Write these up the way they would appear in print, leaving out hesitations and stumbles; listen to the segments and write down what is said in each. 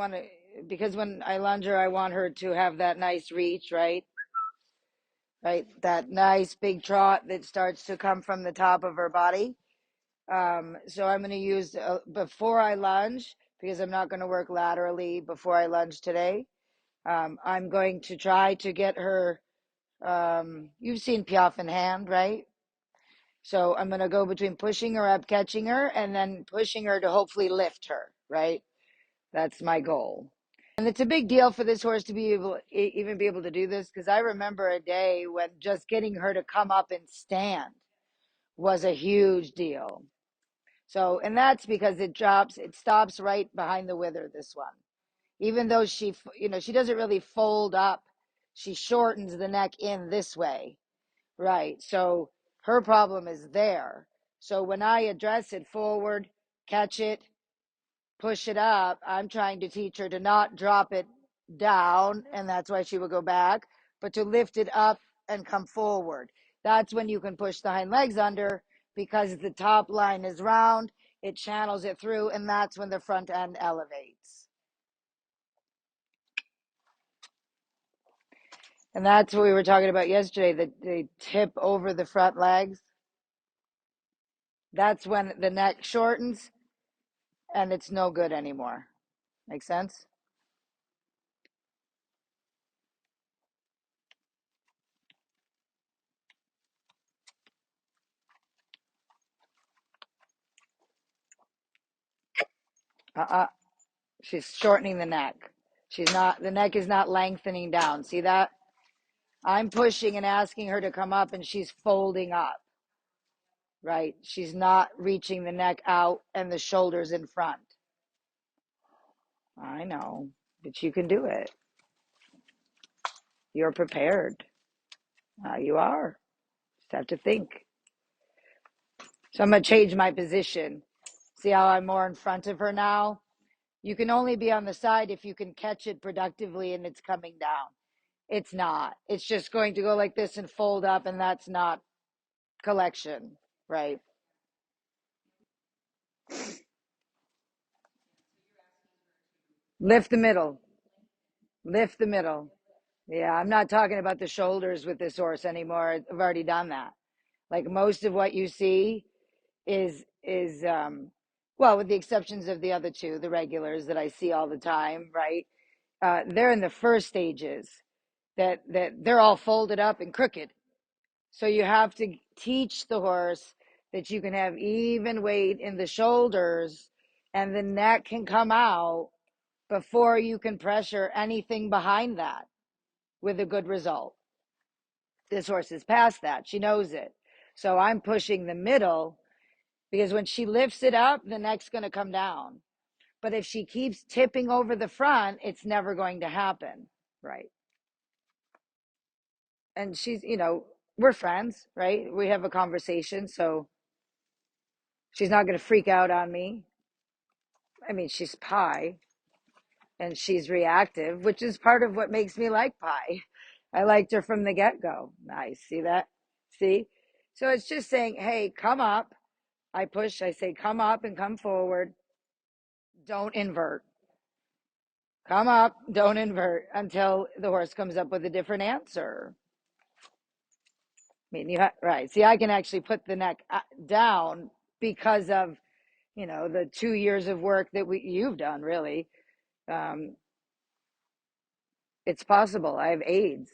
want to, because when I lunge her, I want her to have that nice reach, right? Right, that nice big trot that starts to come from the top of her body. So I'm going to use before I lunge, because I'm not going to work laterally before I lunge today. I'm going to try to get her. You've seen Piaf in hand, right? So I'm going to go between pushing her up, catching her, and then pushing her to hopefully lift her, right? That's my goal. And it's a big deal for this horse to be able, even be able to do this, because I remember a day when just getting her to come up and stand was a huge deal. So, and that's because it stops right behind the wither, this one. Even though she, she doesn't really fold up, she shortens the neck in this way, right? So her problem is there. So when I address it forward, catch it, push it up, I'm trying to teach her to not drop it down, and that's why she will go back, but to lift it up and come forward. That's when you can push the hind legs under, because the top line is round, it channels it through, and that's when the front end elevates. And that's what we were talking about yesterday, that they tip over the front legs. That's when the neck shortens and it's no good anymore. Make sense? Uh-uh. She's shortening the neck. The neck is not lengthening down. See that? I'm pushing and asking her to come up, and she's folding up, right? She's not reaching the neck out and the shoulders in front. I know, but you can do it. You're prepared. You are. Just have to think. So I'm going to change my position. See how I'm more in front of her now? You can only be on the side if you can catch it productively and it's coming down. It's not. It's just going to go like this and fold up, and that's not collection, right? Lift the middle. Lift the middle. Yeah, I'm not talking about the shoulders with this horse anymore. I've already done that. Like most of what you see is well, with the exceptions of the other two, the regulars that I see all the time, right? They're in the first stages that they're all folded up and crooked. So you have to teach the horse that you can have even weight in the shoulders and the neck can come out before you can pressure anything behind that with a good result. This horse is past that. She knows it. So I'm pushing the middle, because when she lifts it up, the neck's going to come down. But if she keeps tipping over the front, it's never going to happen. Right. And she's, we're friends, right? We have a conversation. So she's not going to freak out on me. I mean, she's Pie and she's reactive, which is part of what makes me like Pie. I liked her from the get go. Nice. See that? See? So it's just saying, hey, come up. I push, I say, come up and come forward. Don't invert. Come up, don't invert until the horse comes up with a different answer. I mean, right. See, I can actually put the neck down because of, the 2 years of work that you've done, really. Um, it's possible. I have aids.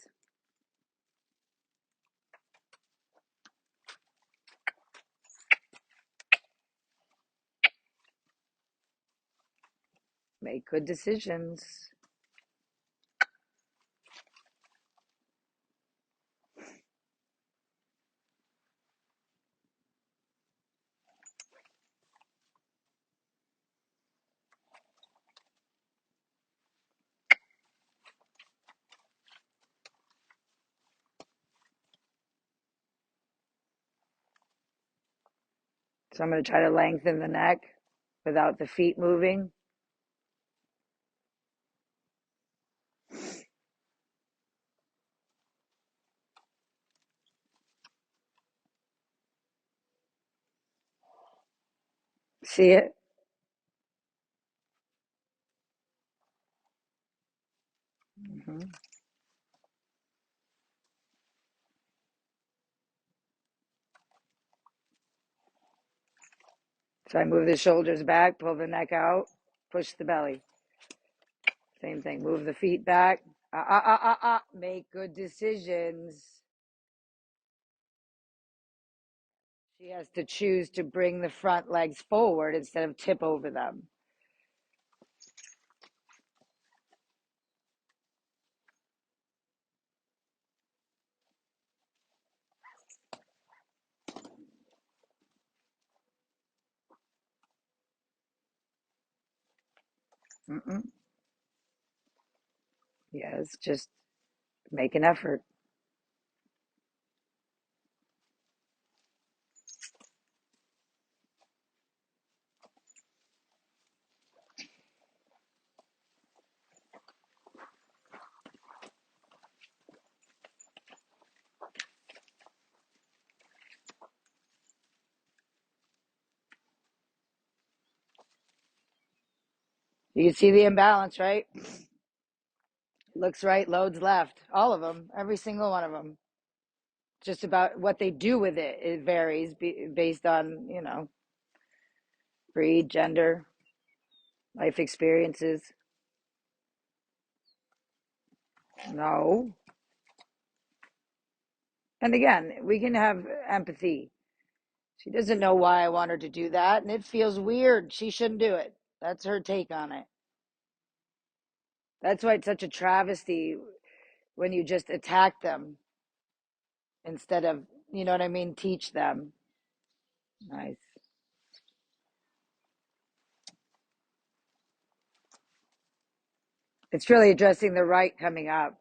Make good decisions. So I'm going to try to lengthen the neck without the feet moving. See it? Mm-hmm. So I move the shoulders back, pull the neck out, push the belly. Same thing. Move the feet back. Make good decisions. She has to choose to bring the front legs forward instead of tip over them. Mm-mm. Yes, just make an effort. You see the imbalance, right? Looks right, loads left. All of them, every single one of them. Just about what they do with it, it varies based on, breed, gender, life experiences. No. And again, we can have empathy. She doesn't know why I want her to do that, and it feels weird. She shouldn't do it. That's her take on it. That's why it's such a travesty when you just attack them instead of, you know what I mean, teach them. Nice. It's really addressing the right coming up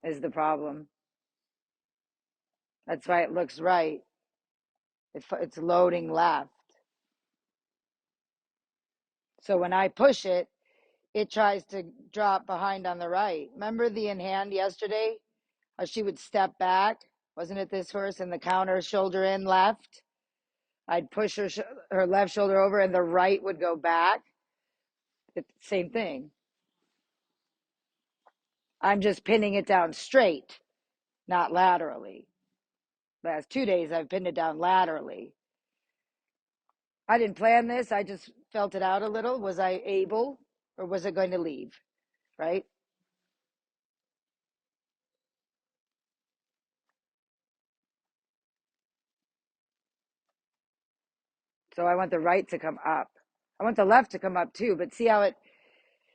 is the problem. That's why it looks right. It's loading left. So when I push it, it tries to drop behind on the right. Remember the in hand yesterday? How she would step back? Wasn't it this horse in the counter, shoulder in left? I'd push her left shoulder over and the right would go back. It's the same thing. I'm just pinning it down straight, not laterally. Last 2 days, I've pinned it down laterally. I didn't plan this. I just felt it out a little. Was I able or was it going to leave? Right? So I want the right to come up. I want the left to come up too, but see how it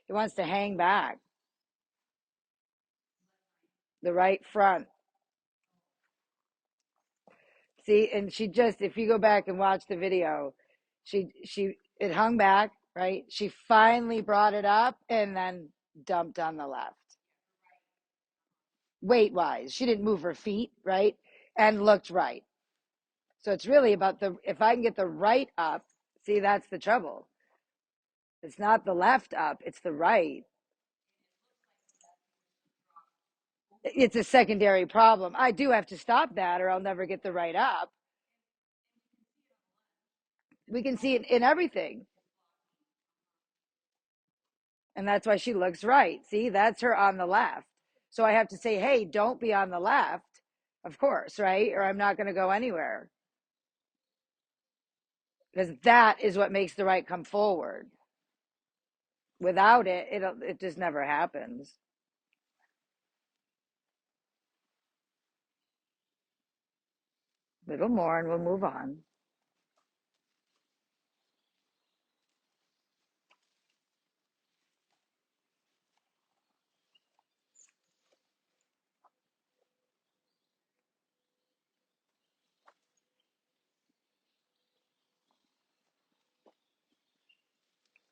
wants to hang back. The right front. See, and she just, if you go back and watch the video, it hung back, right? She finally brought it up and then dumped on the left. Weight wise, she didn't move her feet, right? And looked right. So it's really about if I can get the right up, see, that's the trouble. It's not the left up, it's the right. It's a secondary problem. I do have to stop that or I'll never get the right up. We can see it in everything. And that's why she looks right. See, that's her on the left. So I have to say, hey, don't be on the left, of course, right? Or I'm not going to go anywhere. Because that is what makes the right come forward. Without it, it just never happens. A little more and we'll move on.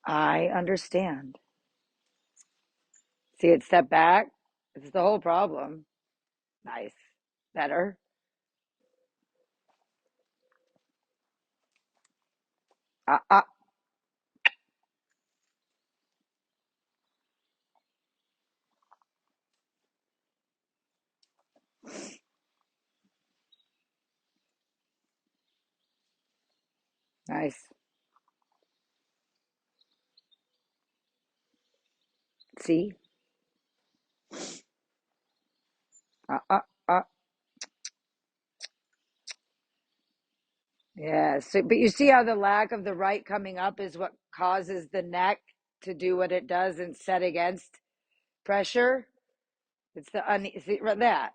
I understand. See it step back? It's the whole problem. Nice. Better. Ah, ah. Nice. See? So, but you see how the lack of the right coming up is what causes the neck to do what it does and set against pressure. It's the see, that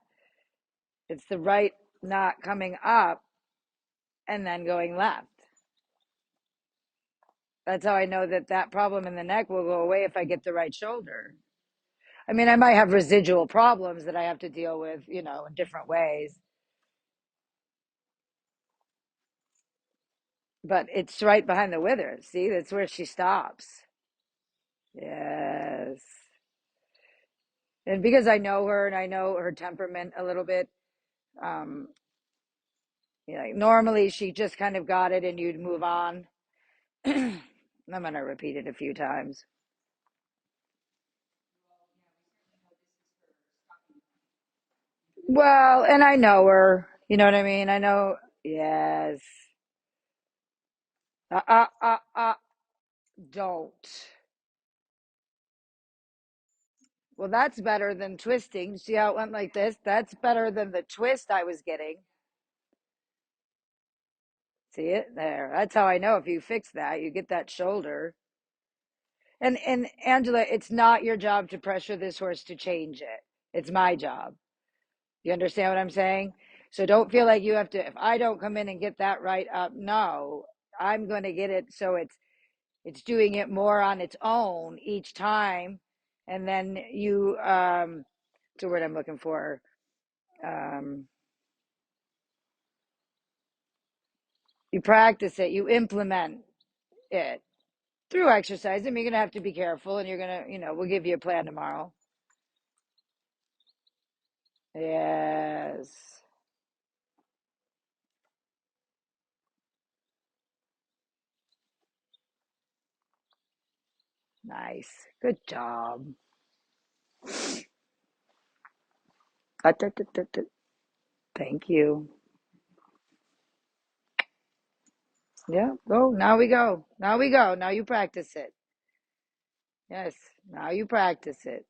it's the right not coming up and then going left. That's how I know that that problem in the neck will go away if I get the right shoulder. I mean, I might have residual problems that I have to deal with, you know, in different ways, but it's right behind the withers. See, that's where she stops. Yes. And because I know her and I know her temperament a little bit, um, you know, normally she just kind of got it and you'd move on. I'm going to repeat it a few times. Well, and I know her. You know what I mean? I know. Yes. Uh, uh, uh, uh, don't. Well, that's better than twisting. See how it went like this? That's better than the twist I was getting. See it? There. That's how I know if you fix that, you get that shoulder. And Angela, it's not your job to pressure this horse to change it. It's my job. You understand what I'm saying? So don't feel like you have to, if I don't come in and get that right up, no, I'm going to get it so it's doing it more on its own each time. And then you, what's the word I'm looking for? Um, you practice it, you implement it through exercise. I mean, you're going to have to be careful and you're going to, you know, we'll give you a plan tomorrow. Yes. Nice. Good job. Thank you. Yeah, go. Now we go. Now we go. Now you practice it. Yes. Now you practice it.